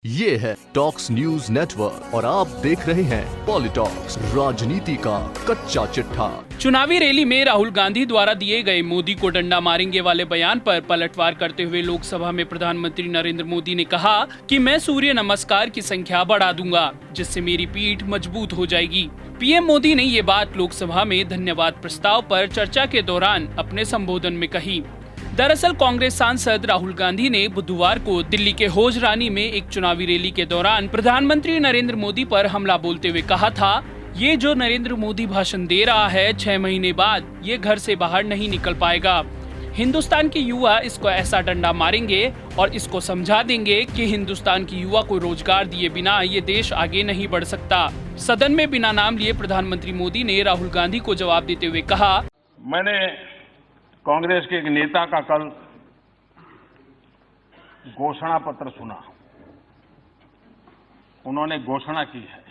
ये है talks news network और आप देख रहे हैं पॉलिटॉक्स, राजनीति का कच्चा चिट्ठा। चुनावी रैली में राहुल गांधी द्वारा दिए गए मोदी को डंडा मारेंगे वाले बयान पर पलटवार करते हुए लोकसभा में प्रधानमंत्री नरेंद्र मोदी ने कहा कि मैं सूर्य नमस्कार की संख्या बढ़ा दूंगा, जिससे मेरी पीठ मजबूत हो जाएगी। पीएम मोदी ने ये बात लोकसभा में धन्यवाद प्रस्ताव पर चर्चा के दौरान अपने संबोधन में कही। दरअसल कांग्रेस सांसद राहुल गांधी ने बुधवार को दिल्ली के हौजरानी में एक चुनावी रैली के दौरान प्रधानमंत्री नरेंद्र मोदी पर हमला बोलते हुए कहा था, ये जो नरेंद्र मोदी भाषण दे रहा है 6 महीने बाद ये घर से बाहर नहीं निकल पाएगा। हिंदुस्तान के युवा इसको ऐसा डंडा मारेंगे और इसको समझा देंगे कि हिंदुस्तान की युवा को रोजगार दिए बिना ये देश आगे नहीं बढ़ सकता। सदन में बिना नाम लिए प्रधानमंत्री मोदी ने राहुल गांधी को जवाब देते हुए कहा, मैंने कांग्रेस के एक नेता का कल घोषणा पत्र सुना। उन्होंने घोषणा की है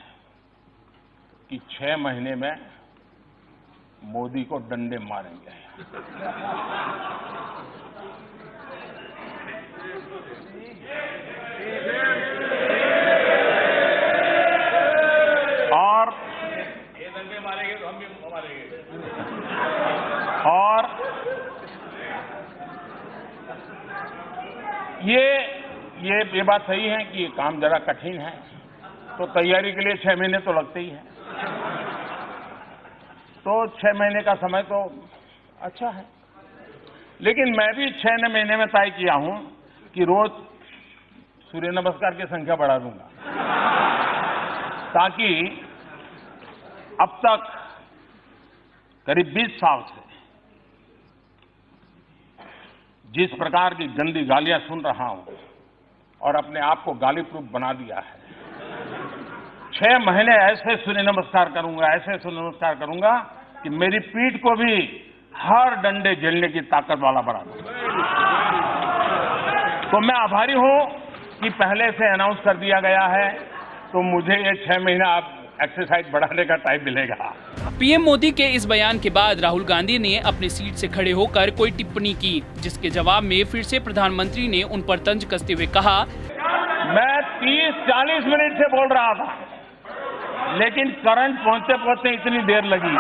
कि 6 महीने में मोदी को डंडे मारेंगे। और ये डंडे मारेंगे तो हम भी मारेंगे। और ये बात सही है कि ये काम जरा कठिन है, तो तैयारी के लिए 6 महीने तो लगते ही हैं। तो 6 महीने का समय तो अच्छा है, लेकिन मैं भी 6 महीने में तय किया हूं कि रोज सूर्य नमस्कार की संख्या बढ़ा दूंगा, ताकि अब तक करीब 20 साल से जिस प्रकार की गंदी गालियां सुन रहा हूं और अपने आप को गाली प्रूफ बना दिया है, 6 महीने ऐसे सूर्य नमस्कार करूंगा कि मेरी पीठ को भी हर डंडे झेलने की ताकत वाला बना दूंगा। तो मैं आभारी हूं कि पहले से अनाउंस कर दिया गया है, तो मुझे ये 6 महीना आप एक्सरसाइज बढ़ाने का टाइम मिलेगा। पीएम मोदी के इस बयान के बाद राहुल गांधी ने अपनी सीट से खड़े होकर कोई टिप्पणी की, जिसके जवाब में फिर से प्रधानमंत्री ने उन पर तंज कसते हुए कहा, मैं 30-40 मिनट से बोल रहा था, लेकिन करंट पहुंचते पहुंचते इतनी देर लगी।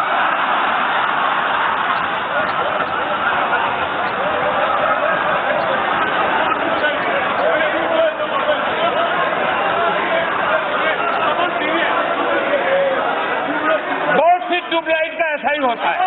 ट्यूबलाइट का ऐसा ही होता है।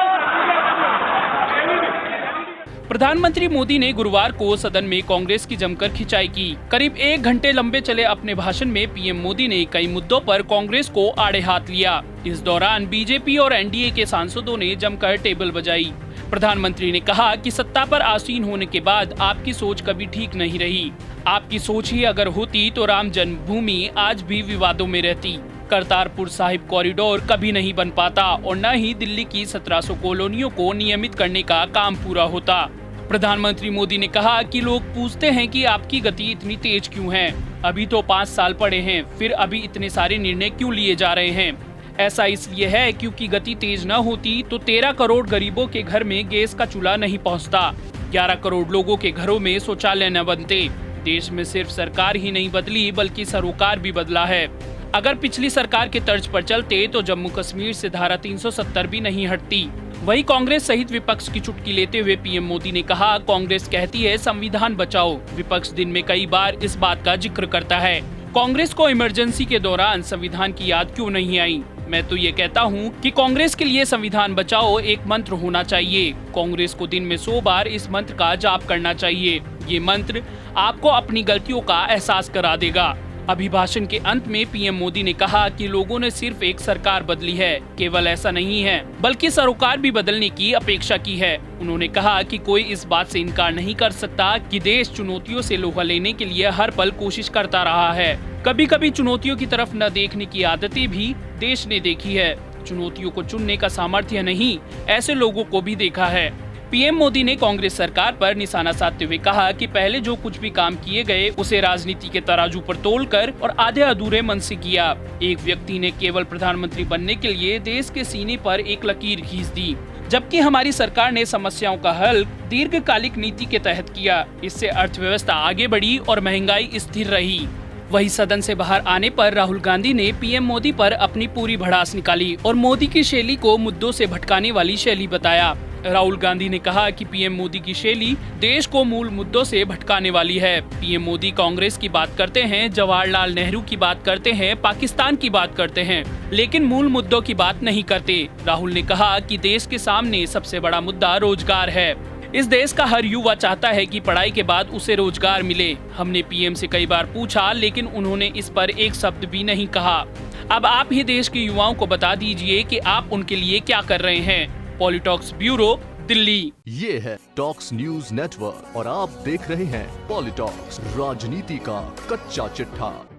प्रधानमंत्री मोदी ने गुरुवार को सदन में कांग्रेस की जमकर खिंचाई की। करीब 1 घंटे लंबे चले अपने भाषण में पीएम मोदी ने कई मुद्दों पर कांग्रेस को आड़े हाथ लिया। इस दौरान बीजेपी और एनडीए के सांसदों ने जमकर टेबल बजाई। प्रधानमंत्री ने कहा कि सत्ता पर आसीन होने के बाद आपकी सोच कभी ठीक नहीं रही। आपकी सोच ही अगर होती तो राम जन्मभूमि आज भी विवादों में रहती, करतारपुर साहिब कॉरिडोर कभी नहीं बन पाता और न ही दिल्ली की 1700 कॉलोनियों को नियमित करने का काम पूरा होता। प्रधानमंत्री मोदी ने कहा कि लोग पूछते हैं कि आपकी गति इतनी तेज क्यों है, अभी तो 5 साल पड़े हैं, फिर अभी इतने सारे निर्णय क्यों लिए जा रहे हैं। ऐसा इसलिए है क्योंकि गति तेज न होती तो 13 करोड़ गरीबों के घर में गैस का चूल्हा नहीं पहुंचता, 11 करोड़ लोगों के घरों में शौचालय न बनते। देश में सिर्फ सरकार ही नहीं बदली बल्कि सरोकार भी बदला है। अगर पिछली सरकार के तर्ज पर चलते तो जम्मू कश्मीर से धारा 370 भी नहीं हटती। वही कांग्रेस सहित विपक्ष की चुटकी लेते हुए पीएम मोदी ने कहा, कांग्रेस कहती है संविधान बचाओ, विपक्ष दिन में कई बार इस बात का जिक्र करता है। कांग्रेस को इमरजेंसी के दौरान संविधान की याद क्यों नहीं आई? मैं तो ये कहता हूँ कि कांग्रेस के लिए संविधान बचाओ एक मंत्र होना चाहिए। कांग्रेस को दिन में 100 बार इस मंत्र का जाप करना चाहिए। ये मंत्र आपको अपनी गलतियों का एहसास करा देगा। अभिभाषण के अंत में पीएम मोदी ने कहा कि लोगों ने सिर्फ एक सरकार बदली है, केवल ऐसा नहीं है बल्कि सरोकार भी बदलने की अपेक्षा की है। उन्होंने कहा कि कोई इस बात से इनकार नहीं कर सकता कि देश चुनौतियों से लोहा लेने के लिए हर पल कोशिश करता रहा है। कभी कभी चुनौतियों की तरफ न देखने की आदतें भी देश ने देखी है। चुनौतियों को चुनने का सामर्थ्य नहीं, ऐसे लोगों को भी देखा है। पीएम मोदी ने कांग्रेस सरकार पर निशाना साधते हुए कहा कि पहले जो कुछ भी काम किए गए उसे राजनीति के तराजू पर तोलकर और आधे अधूरे मन से किया। एक व्यक्ति ने केवल प्रधानमंत्री बनने के लिए देश के सीने पर एक लकीर खींच दी, जबकि हमारी सरकार ने समस्याओं का हल दीर्घकालिक नीति के तहत किया। इससे अर्थव्यवस्था आगे बढ़ी और महंगाई स्थिर रही। वहीं सदन से बाहर आने पर राहुल गांधी ने पीएम मोदी पर अपनी पूरी भड़ास निकाली और मोदी की शैली को मुद्दों से भटकाने वाली शैली बताया। राहुल गांधी ने कहा कि पीएम मोदी की शैली देश को मूल मुद्दों से भटकाने वाली है। पीएम मोदी कांग्रेस की बात करते हैं, जवाहरलाल नेहरू की बात करते हैं, पाकिस्तान की बात करते हैं, लेकिन मूल मुद्दों की बात नहीं करते। राहुल ने कहा कि देश के सामने सबसे बड़ा मुद्दा रोजगार है। इस देश का हर युवा चाहता है कि पढ़ाई के बाद उसे रोजगार मिले। हमने पीएम से कई बार पूछा, लेकिन उन्होंने इस पर एक शब्द भी नहीं कहा। अब आप ही देश के युवाओं को बता दीजिए कि आप उनके लिए क्या कर रहे हैं। पॉलिटॉक्स ब्यूरो, दिल्ली। ये है टॉक्स न्यूज नेटवर्क और आप देख रहे हैं पॉलिटॉक्स, राजनीति का कच्चा चिट्ठा।